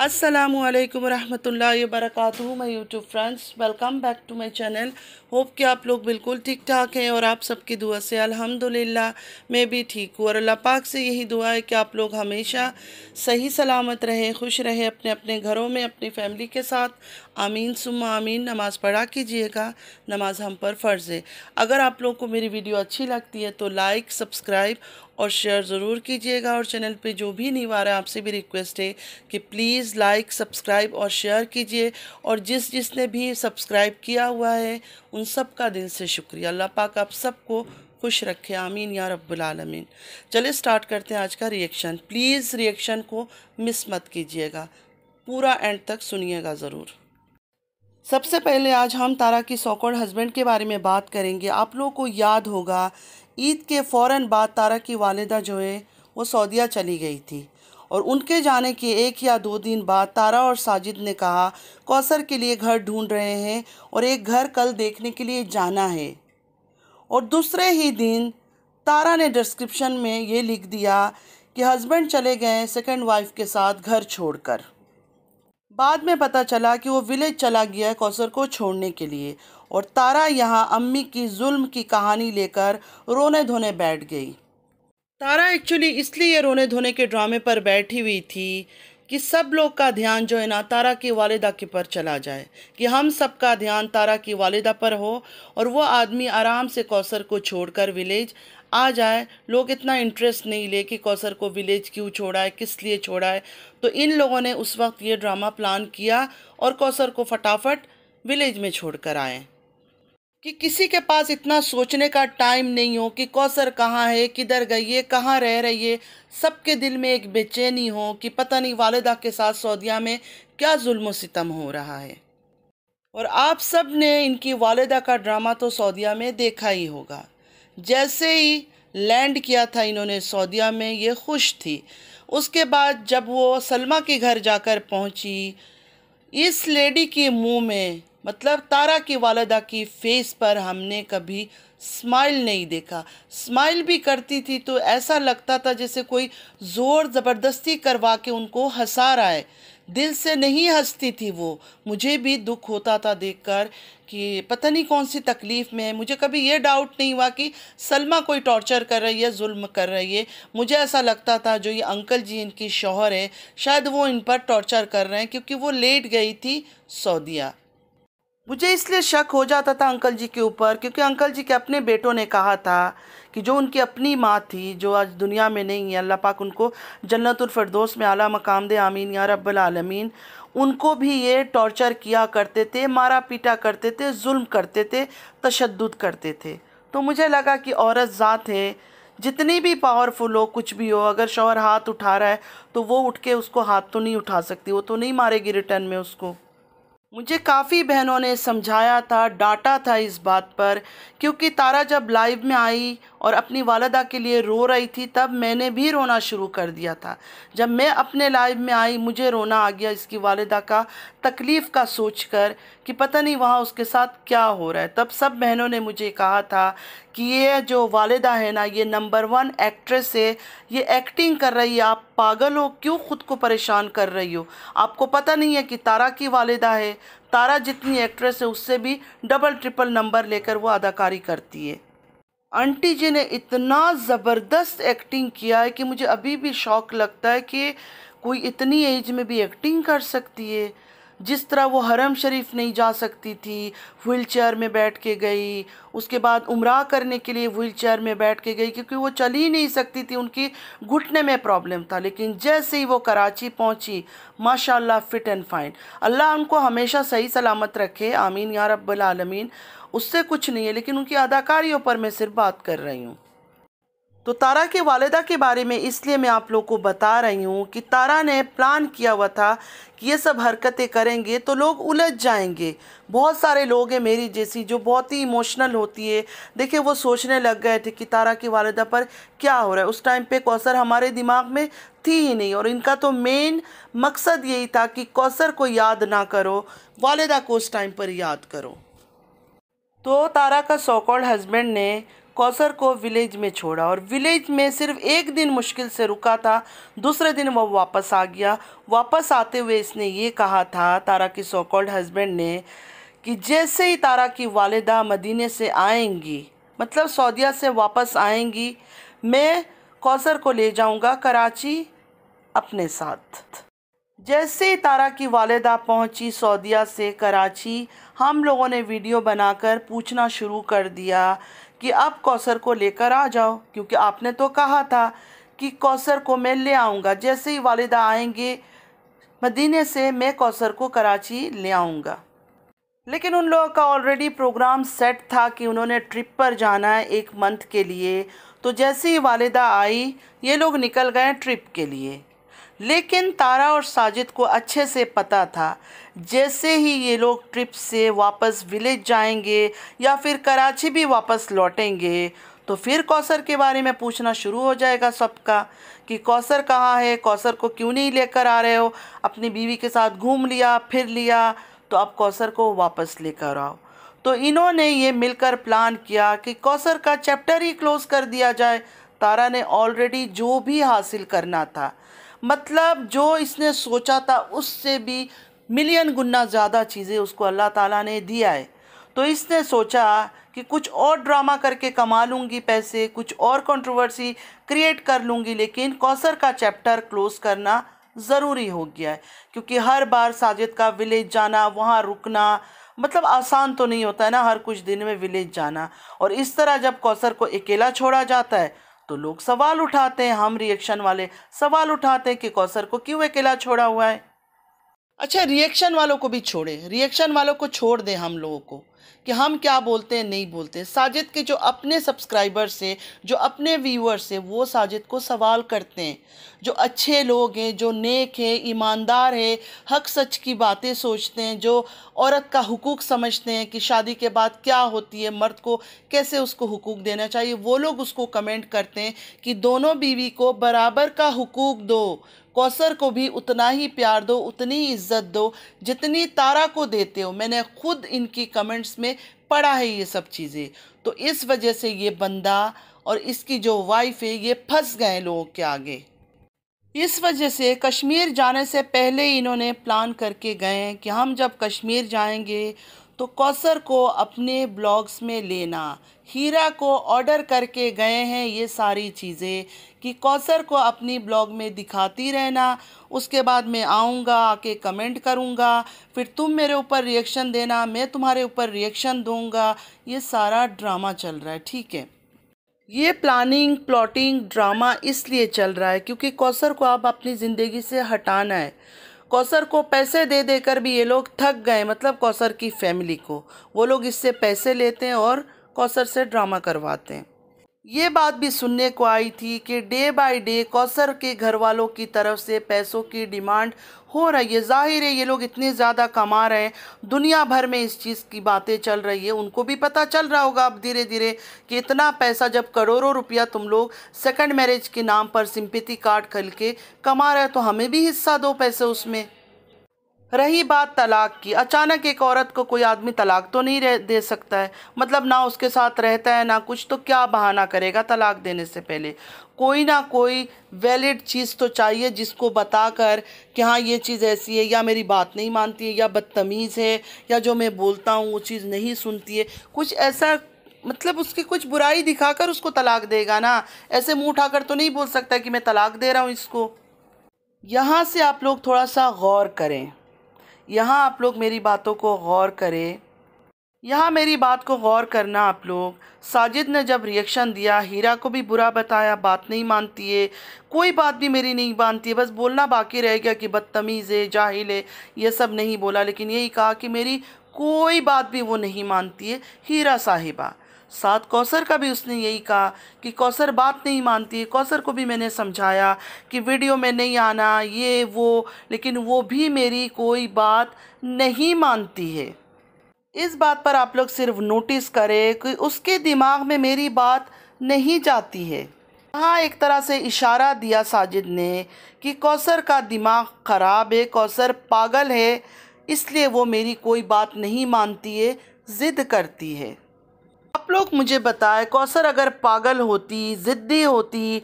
अस्सलामुअलैकुम रहमतुल्लाहि व बरकातुहू। My YouTube friends, welcome back to my channel. Hope कि आप लोग बिल्कुल ठीक ठाक हैं और आप सबकी दुआ से अल्हम्दुलिल्लाह मैं भी ठीक हूँ। और अल्लाह पाक से यही दुआ है कि आप लोग हमेशा सही सलामत रहें, खुश रहें अपने अपने घरों में अपनी फैमिली के साथ। आमीन सुम्मा आमीन। नमाज़ पढ़ा कीजिएगा, नमाज हम पर फ़र्ज़ है। अगर आप लोग को मेरी वीडियो अच्छी लगती है तो लाइक, सब्सक्राइब और शेयर ज़रूर कीजिएगा। और चैनल पे जो भी न्यू आ रहा है आपसे भी रिक्वेस्ट है कि प्लीज़ लाइक, सब्सक्राइब और शेयर कीजिए। और जिसने भी सब्सक्राइब किया हुआ है उन सब का दिल से शुक्रिया। अल्लाह पाक आप सबको खुश रखे, आमीन या रब्बुल आलमीन। चलिए स्टार्ट करते हैं आज का रिएक्शन। प्लीज़ रिएक्शन को मिस मत कीजिएगा, पूरा एंड तक सुनिएगा ज़रूर। सबसे पहले आज हम तारा की सॉकॉल्ड हस्बैंड के बारे में बात करेंगे। आप लोगों को याद होगा ईद के फ़ौरन बाद तारा की वालिदा जो है वो सऊदीया चली गई थी। और उनके जाने के 1 या 2 दिन बाद तारा और साजिद ने कहा कौसर के लिए घर ढूंढ रहे हैं और एक घर कल देखने के लिए जाना है। और दूसरे ही दिन तारा ने डिस्क्रिप्शन में ये लिख दिया कि हस्बैंड चले गए सेकंड वाइफ के साथ घर छोड़कर। बाद में पता चला कि वो विलेज चला गया है कौसर को छोड़ने के लिए। और तारा यहाँ अम्मी की जुल्म की कहानी लेकर रोने धोने बैठ गई। तारा एक्चुअली इसलिए रोने धोने के ड्रामे पर बैठी हुई थी कि सब लोग का ध्यान जो है ना तारा की वालिदा के पर चला जाए, कि हम सब का ध्यान तारा की वालिदा पर हो और वो आदमी आराम से कौसर को छोड़कर विलेज आ जाए। लोग इतना इंटरेस्ट नहीं ले कि कौसर को विलेज क्यों छोड़ा है, किस लिए छोड़ा है। तो इन लोगों ने उस वक्त ये ड्रामा प्लान किया और कौसर को फटाफट विलेज में छोड़कर आए। कि किसी के पास इतना सोचने का टाइम नहीं हो कि कौसर कहाँ है, किधर गई है, कहाँ रह रही है। सबके दिल में एक बेचैनी हो कि पता नहीं वालिदा के साथ सऊदीया में क्या जुल्म सितम हो रहा है। और आप सब ने इनकी वालिदा का ड्रामा तो सऊदीया में देखा ही होगा। जैसे ही लैंड किया था इन्होंने सऊदीया में, ये खुश थी। उसके बाद जब वो सलमा के घर जाकर पहुंची, इस लेडी के मुंह में मतलब तारा की वालिदा की फेस पर हमने कभी स्माइल नहीं देखा। स्माइल भी करती थी तो ऐसा लगता था जैसे कोई ज़ोर ज़बरदस्ती करवा के उनको हंसा रहा है, दिल से नहीं हंसती थी वो। मुझे भी दुख होता था देखकर कि पता नहीं कौन सी तकलीफ़ में है। मुझे कभी ये डाउट नहीं हुआ कि सलमा कोई टॉर्चर कर रही है, जुल्म कर रही है। मुझे ऐसा लगता था जो ये अंकल जी इनकी शौहर है शायद वो इन पर टॉर्चर कर रहे हैं, क्योंकि वो लेट गई थी सऊदीया। मुझे इसलिए शक हो जाता था अंकल जी के ऊपर, क्योंकि अंकल जी के अपने बेटों ने कहा था कि जो उनकी अपनी माँ थी जो आज दुनिया में नहीं है, अल्लाह पाक उनको जन्नतुल फिरदौस में आला मकाम दे, आमीन या रब्बल आलमीन। उनको भी ये टॉर्चर किया करते थे, मारा पीटा करते थे, जुल्म करते थे, तशद्दुद करते थे। तो मुझे लगा कि औरत ज़ात है, जितनी भी पावरफुल हो कुछ भी हो, अगर शौहर हाथ उठा रहा है तो वो उठ के उसको हाथ तो नहीं उठा सकती, वो तो नहीं मारेगी रिटर्न में उसको। मुझे काफ़ी बहनों ने समझाया था, डांटा था इस बात पर, क्योंकि तारा जब लाइव में आई और अपनी वालिदा के लिए रो रही थी तब मैंने भी रोना शुरू कर दिया था। जब मैं अपने लाइव में आई मुझे रोना आ गया इसकी वालिदा का तकलीफ़ का सोचकर कि पता नहीं वहाँ उसके साथ क्या हो रहा है। तब सब बहनों ने मुझे कहा था कि ये जो वालिदा है ना, ये नंबर 1 एक्ट्रेस है, ये एक्टिंग कर रही है, आप पागल हो, क्यों ख़ुद को परेशान कर रही हो। आपको पता नहीं है कि तारा की वालिदा है, तारा जितनी एक्ट्रेस है उससे भी डबल ट्रिपल नंबर लेकर वो अदाकारी करती है। आंटी जी ने इतना ज़बरदस्त एक्टिंग किया है कि मुझे अभी भी शौक लगता है कि कोई इतनी एज में भी एक्टिंग कर सकती है। जिस तरह वो हरम शरीफ नहीं जा सकती थी, व्हील चेयर में बैठ के गई, उसके बाद उम्रा करने के लिए व्हील चेयर में बैठ के गई, क्योंकि वो चल ही नहीं सकती थी, उनकी घुटने में प्रॉब्लम था। लेकिन जैसे ही वो कराची पहुंची, माशाल्लाह फिट एंड फाइन। अल्लाह उनको हमेशा सही सलामत रखे, आमीन या रब्बल आलमीन। उससे कुछ नहीं है, लेकिन उनकी अदाकारियों पर मैं सिर्फ बात कर रही हूँ। तो तारा के वालिदा के बारे में इसलिए मैं आप लोग को बता रही हूँ कि तारा ने प्लान किया हुआ था कि ये सब हरकतें करेंगे तो लोग उलझ जाएंगे। बहुत सारे लोग हैं मेरी जैसी जो बहुत ही इमोशनल होती है। देखिए वो सोचने लग गए थे कि तारा की वालिदा पर क्या हो रहा है। उस टाइम पे कौसर हमारे दिमाग में थी ही नहीं, और इनका तो मेन मकसद यही था कि कौसर को याद ना करो, वालिदा को उस टाइम पर याद करो। तो तारा का सो कॉल्ड हस्बैंड ने कौसर को विलेज में छोड़ा और विलेज में सिर्फ एक दिन मुश्किल से रुका था। दूसरे दिन वो वापस आ गया। वापस आते हुए इसने ये कहा था तारा की सो कॉल्ड हस्बैंड ने कि जैसे ही तारा की वालिदा मदीने से आएंगी, मतलब सऊदीया से वापस आएंगी, मैं कौसर को ले जाऊंगा कराची अपने साथ। जैसे ही तारा की वालिदा पहुंची सऊदीया से कराची, हम लोगों ने वीडियो बनाकर पूछना शुरू कर दिया कि अब कौसर को लेकर आ जाओ, क्योंकि आपने तो कहा था कि कौसर को मैं ले आऊँगा, जैसे ही वालिदा आएंगे मदीने से मैं कौसर को कराची ले आऊँगा। लेकिन उन लोगों का ऑलरेडी प्रोग्राम सेट था कि उन्होंने ट्रिप पर जाना है 1 मंथ के लिए। तो जैसे ही वालिदा आई ये लोग निकल गए ट्रिप के लिए। लेकिन तारा और साजिद को अच्छे से पता था जैसे ही ये लोग ट्रिप से वापस विलेज जाएंगे या फिर कराची भी वापस लौटेंगे तो फिर कौसर के बारे में पूछना शुरू हो जाएगा सबका कि कौसर कहाँ है, कौसर को क्यों नहीं लेकर आ रहे हो, अपनी बीवी के साथ घूम लिया फिर लिया, तो अब कौसर को वापस लेकर आओ। तो इन्होंने ये मिलकर प्लान किया कि कौसर का चैप्टर ही क्लोज़ कर दिया जाए। तारा ने ऑलरेडी जो भी हासिल करना था, मतलब जो इसने सोचा था उससे भी मिलियन गुना ज़्यादा चीज़ें उसको अल्लाह ताला ने दिया है। तो इसने सोचा कि कुछ और ड्रामा करके कमा लूँगी पैसे, कुछ और कंट्रोवर्सी क्रिएट कर लूँगी, लेकिन कौसर का चैप्टर क्लोज़ करना ज़रूरी हो गया है। क्योंकि हर बार साजिद का विलेज जाना, वहाँ रुकना, मतलब आसान तो नहीं होता है ना हर कुछ दिन में विलेज जाना। और इस तरह जब कौसर को अकेला छोड़ा जाता है तो लोग सवाल उठाते हैं, हम रिएक्शन वाले सवाल उठाते हैं कि कौसर को क्यों अकेला छोड़ा हुआ है। अच्छा, रिएक्शन वालों को भी छोड़े, रिएक्शन वालों को छोड़ दें हम लोगों को कि हम क्या बोलते हैं नहीं बोलते। साजिद के जो अपने सब्सक्राइबर्स हैं, जो अपने व्यूअर्स हैं, वो साजिद को सवाल करते हैं। जो अच्छे लोग हैं, जो नेक हैं, ईमानदार हैं, हक सच की बातें सोचते हैं, जो औरत का हुकूक समझते हैं कि शादी के बाद क्या होती है, मर्द को कैसे उसको हुकूक देना चाहिए, वो लोग उसको कमेंट करते हैं कि दोनों बीवी को बराबर का हुकूक दो, कौसर को भी उतना ही प्यार दो, उतनी ही इज्जत दो जितनी तारा को देते हो। मैंने खुद इनकी कमेंट्स में पढ़ा है ये सब चीज़ें। तो इस वजह से ये बंदा और इसकी जो वाइफ है ये फंस गए लोगों के आगे। इस वजह से कश्मीर जाने से पहले इन्होंने प्लान करके गए हैं कि हम जब कश्मीर जाएंगे तो कौसर को अपने ब्लॉग्स में लेना। हीरा को ऑर्डर करके गए हैं ये सारी चीज़ें कि कौसर को अपनी ब्लॉग में दिखाती रहना, उसके बाद मैं आऊँगा, आके कमेंट करूँगा, फिर तुम मेरे ऊपर रिएक्शन देना, मैं तुम्हारे ऊपर रिएक्शन दूँगा। ये सारा ड्रामा चल रहा है, ठीक है। ये प्लानिंग प्लॉटिंग ड्रामा इसलिए चल रहा है क्योंकि कौसर को अब अपनी ज़िंदगी से हटाना है। कौसर को पैसे दे देकर भी ये लोग थक गए, मतलब कौसर की फैमिली को वो लोग इससे पैसे लेते हैं और कौसर से ड्रामा करवाते हैं। ये बात भी सुनने को आई थी कि डे बाय डे कौसर के घर वालों की तरफ से पैसों की डिमांड हो रही है। जाहिर है ये लोग इतने ज़्यादा कमा रहे हैं, दुनिया भर में इस चीज़ की बातें चल रही है, उनको भी पता चल रहा होगा अब धीरे धीरे कि इतना पैसा, जब करोड़ों रुपया तुम लोग सेकंड मैरिज के नाम पर सिंपैथी कार्ड खरीद के कमा रहे हैं तो हमें भी हिस्सा दो पैसे उसमें। रही बात तलाक की, अचानक एक औरत को कोई आदमी तलाक तो नहीं दे सकता है, मतलब ना उसके साथ रहता है ना कुछ, तो क्या बहाना करेगा तलाक देने से पहले। कोई ना कोई वैलिड चीज़ तो चाहिए जिसको बताकर कि हाँ ये चीज़ ऐसी है, या मेरी बात नहीं मानती है, या बदतमीज़ है, या जो मैं बोलता हूँ वो चीज़ नहीं सुनती है, कुछ ऐसा, मतलब उसकी कुछ बुराई दिखाकर उसको तलाक देगा ना। ऐसे मुँह उठाकर तो नहीं बोल सकता कि मैं तलाक दे रहा हूँ इसको। यहाँ से आप लोग थोड़ा सा गौर करें, यहाँ आप लोग मेरी बातों को गौर करें, यहाँ मेरी बात को गौर करना आप लोग। साजिद ने जब रिएक्शन दिया, हीरा को भी बुरा बताया, बात नहीं मानती है, कोई बात भी मेरी नहीं मानती है, बस बोलना बाकी रह गया कि बदतमीज़ है, जाहिल है, ये सब नहीं बोला, लेकिन यही कहा कि मेरी कोई बात भी वो नहीं मानती है हीरा साहिबा। साथ कौसर का भी उसने यही कहा कि कौसर बात नहीं मानती है। कौसर को भी मैंने समझाया कि वीडियो में नहीं आना ये वो, लेकिन वो भी मेरी कोई बात नहीं मानती है। इस बात पर आप लोग सिर्फ नोटिस करें कि उसके दिमाग में मेरी बात नहीं जाती है। हाँ, एक तरह से इशारा दिया साजिद ने कि कौसर का दिमाग ख़राब है, कौसर पागल है, इसलिए वो मेरी कोई बात नहीं मानती है, ज़िद करती है। आप लोग मुझे बताएं, कौसर अगर पागल होती, ज़िद्दी होती,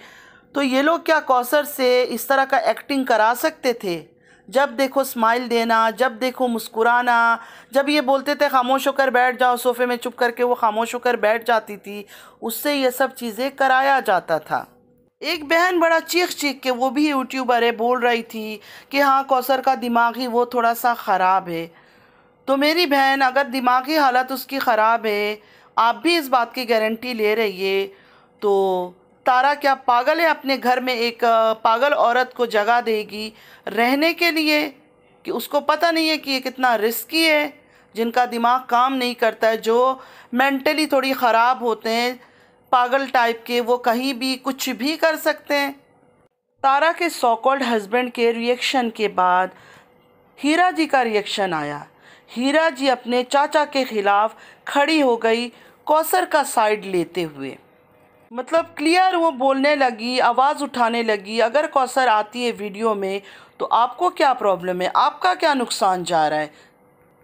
तो ये लोग क्या कौसर से इस तरह का एक्टिंग करा सकते थे? जब देखो स्माइल देना, जब देखो मुस्कुराना, जब ये बोलते थे खामोश होकर बैठ जाओ सोफ़े में चुप करके, वो खामोश होकर बैठ जाती थी, उससे ये सब चीज़ें कराया जाता था। एक बहन बड़ा चीख चीख के, वो भी यूट्यूबर है, बोल रही थी कि हाँ कौसर का दिमाग ही वो थोड़ा सा ख़राब है। तो मेरी बहन, अगर दिमागी हालत उसकी ख़राब है, आप भी इस बात की गारंटी ले रही है, तो तारा क्या पागल है? अपने घर में एक पागल औरत को जगह देगी रहने के लिए? कि उसको पता नहीं है कि ये कितना रिस्की है? जिनका दिमाग काम नहीं करता है, जो मेंटली थोड़ी ख़राब होते हैं, पागल टाइप के, वो कहीं भी कुछ भी कर सकते हैं। तारा के सो कॉल्ड हस्बैंड के रिएक्शन के बाद हीरा जी का रिएक्शन आया। हीरा जी अपने चाचा के खिलाफ खड़ी हो गई, कौसर का साइड लेते हुए। मतलब क्लियर वो बोलने लगी, आवाज़ उठाने लगी, अगर कौसर आती है वीडियो में तो आपको क्या प्रॉब्लम है, आपका क्या नुकसान जा रहा है।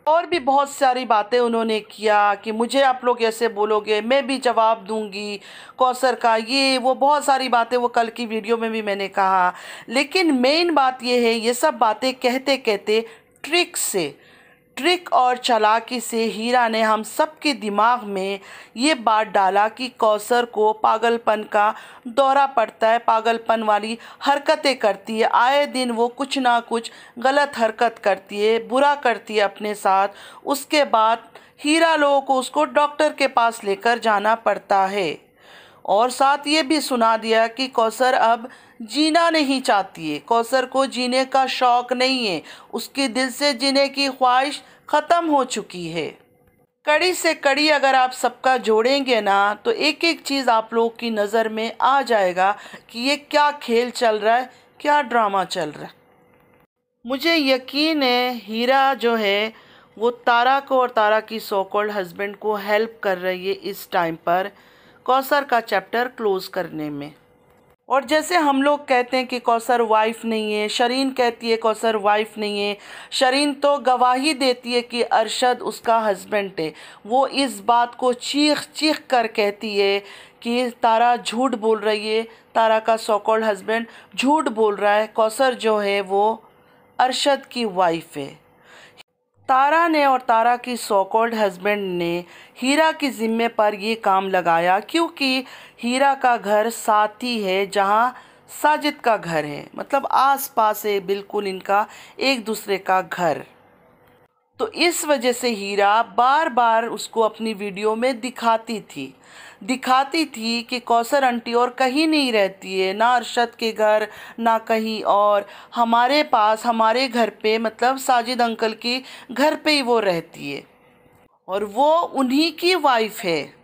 और भी बहुत सारी बातें उन्होंने किया कि मुझे आप लोग ऐसे बोलोगे, मैं भी जवाब दूंगी कौसर का, ये वो बहुत सारी बातें वो कल की वीडियो में भी मैंने कहा। लेकिन मेन बात ये है, ये सब बातें कहते कहते ट्रिक और चालाकी से हीरा ने हम सब के दिमाग में ये बात डाला कि कौसर को पागलपन का दौरा पड़ता है, पागलपन वाली हरकतें करती है, आए दिन वो कुछ ना कुछ गलत हरकत करती है, बुरा करती है अपने साथ। उसके बाद हीरा लोगों को उसको डॉक्टर के पास लेकर जाना पड़ता है। और साथ ये भी सुना दिया कि कौसर अब जीना नहीं चाहती है, कौसर को जीने का शौक़ नहीं है, उसके दिल से जीने की ख्वाहिश ख़त्म हो चुकी है। कड़ी से कड़ी अगर आप सबका जोड़ेंगे ना, तो एक एक चीज़ आप लोग की नज़र में आ जाएगा कि ये क्या खेल चल रहा है, क्या ड्रामा चल रहा है। मुझे यकीन है हीरा जो है वो तारा को और तारा की सो कॉल्ड हस्बैंड को हेल्प कर रही है इस टाइम पर कौसर का चैप्टर क्लोज़ करने में। और जैसे हम लोग कहते हैं कि कौसर वाइफ नहीं है, शरीन कहती है कौसर वाइफ नहीं है, शरीन तो गवाही देती है कि अरशद उसका हस्बैंड है। वो इस बात को चीख चीख कर कहती है कि तारा झूठ बोल रही है, तारा का सो कॉल्ड हस्बैंड झूठ बोल रहा है, कौसर जो है वो अरशद की वाइफ है। तारा ने और तारा की सो कॉल्ड हस्बैंड ने हीरा की ज़िम्मे पर ये काम लगाया, क्योंकि हीरा का घर साथ ही है जहाँ साजिद का घर है, मतलब आस पास है बिल्कुल इनका एक दूसरे का घर। तो इस वजह से हीरा बार बार उसको अपनी वीडियो में दिखाती थी कि कौसर आंटी और कहीं नहीं रहती है, ना अरशद के घर ना कहीं और, हमारे पास हमारे घर पे, मतलब साजिद अंकल के घर पे ही वो रहती है और वो उन्हीं की वाइफ है।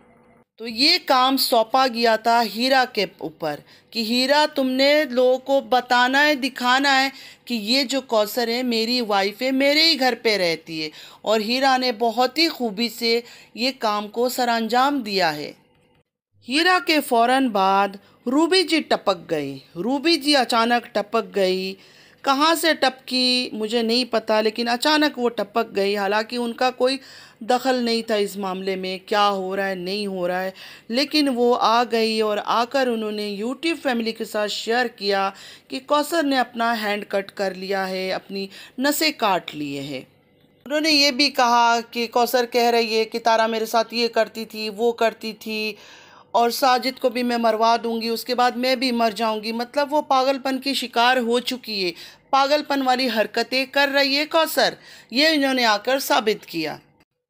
तो ये काम सौंपा गया था हीरा के ऊपर कि हीरा तुमने लोगों को बताना है, दिखाना है कि ये जो कौसर है मेरी वाइफ है, मेरे ही घर पे रहती है। और हीरा ने बहुत ही खूबी से ये काम को सरअंजाम दिया है। हीरा के फ़ौरन बाद रूबी जी टपक गई। रूबी जी अचानक टपक गई, कहाँ से टपकी मुझे नहीं पता, लेकिन अचानक वो टपक गई। हालांकि उनका कोई दखल नहीं था इस मामले में, क्या हो रहा है नहीं हो रहा है, लेकिन वो आ गई और आकर उन्होंने यूट्यूब फैमिली के साथ शेयर किया कि कौसर ने अपना हैंड कट कर लिया है, अपनी नसें काट लिए हैं। उन्होंने ये भी कहा कि कौसर कह रही है कि तारा मेरे साथ ये करती थी, वो करती थी, और साजिद को भी मैं मरवा दूंगी, उसके बाद मैं भी मर जाऊंगी। मतलब वो पागलपन की शिकार हो चुकी है, पागलपन वाली हरकतें कर रही है कौसर। ये इन्होंने आकर साबित किया।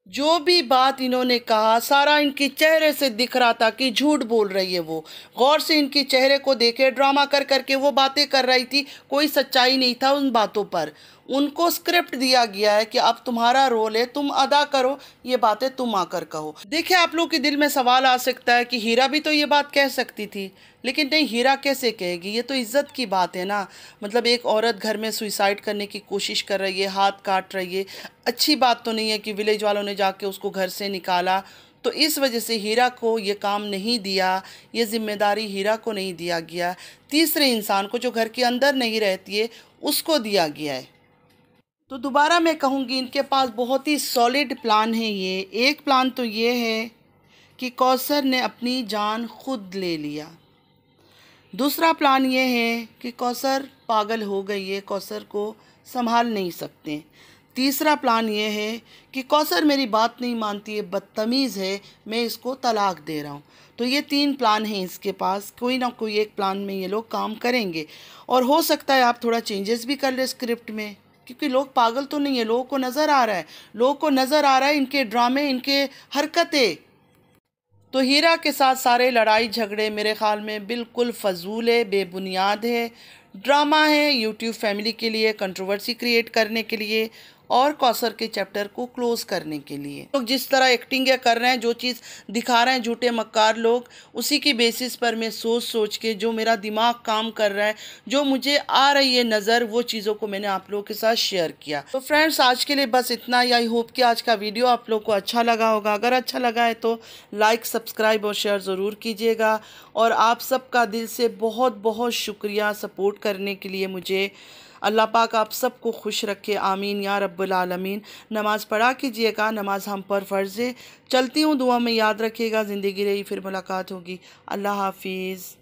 जो भी बात इन्होंने कहा सारा इनके चेहरे से दिख रहा था कि झूठ बोल रही है। वो गौर से इनके चेहरे को देखे, ड्रामा कर करके वो बातें कर रही थी, कोई सच्चाई नहीं था उन बातों पर। उनको स्क्रिप्ट दिया गया है कि अब तुम्हारा रोल है, तुम अदा करो, ये बातें तुम आकर कहो। देखिए, आप लोग के दिल में सवाल आ सकता है कि हीरा भी तो ये बात कह सकती थी, लेकिन नहीं, हीरा कैसे कहेगी? ये तो इज्जत की बात है ना। मतलब एक औरत घर में सुसाइड करने की कोशिश कर रही है, हाथ काट रही है, अच्छी बात तो नहीं है कि विलेज वालों ने जाके उसको घर से निकाला। तो इस वजह से हीरा को ये काम नहीं दिया, ये जिम्मेदारी हीरा को नहीं दिया गया, तीसरे इंसान को जो घर के अंदर नहीं रहती है उसको दिया गया है। तो दोबारा मैं कहूँगी, इनके पास बहुत ही सॉलिड प्लान है। ये एक प्लान तो ये है कि कौसर ने अपनी जान खुद ले लिया। दूसरा प्लान ये है कि कौसर पागल हो गई है, कौसर को संभाल नहीं सकते। तीसरा प्लान ये है कि कौसर मेरी बात नहीं मानती है, बदतमीज़ है, मैं इसको तलाक दे रहा हूँ। तो ये 3 प्लान हैं इसके पास, कोई ना कोई एक प्लान में ये लोग काम करेंगे। और हो सकता है आप थोड़ा चेंजेस भी कर ले स्क्रिप्ट में, क्योंकि लोग पागल तो नहीं है, लोगों को नज़र आ रहा है, लोगों को नज़र आ रहा है इनके ड्रामे, इनके हरकतें। तो हीरा के साथ सारे लड़ाई झगड़े मेरे ख़्याल में बिल्कुल फ़जूल है, बेबुनियाद है, ड्रामा है, यूट्यूब फैमिली के लिए कंट्रोवर्सी क्रिएट करने के लिए और कौसर के चैप्टर को क्लोज़ करने के लिए। लोग जिस तरह एक्टिंग कर रहे हैं, जो चीज़ दिखा रहे हैं झूठे मक्कार लोग, उसी की बेसिस पर मैं सोच सोच के, जो मेरा दिमाग काम कर रहा है, जो मुझे आ रही है नज़र, वो चीज़ों को मैंने आप लोगों के साथ शेयर किया। तो फ्रेंड्स, आज के लिए बस इतना ही। आई होप कि आज का वीडियो आप लोग को अच्छा लगा होगा। अगर अच्छा लगा है तो लाइक, सब्सक्राइब और शेयर ज़रूर कीजिएगा। और आप सबका दिल से बहुत बहुत शुक्रिया सपोर्ट करने के लिए मुझे। अल्लाह पाक आप सबको खुश रखे, आमीन या रब्बुल आलमीन। नमाज़ पढ़ा कीजिएगा, नमाज हम पर फ़र्ज़ है। चलती हूँ, दुआ में याद रखिएगा। ज़िंदगी रही फिर मुलाकात होगी। अल्लाह हाफिज़।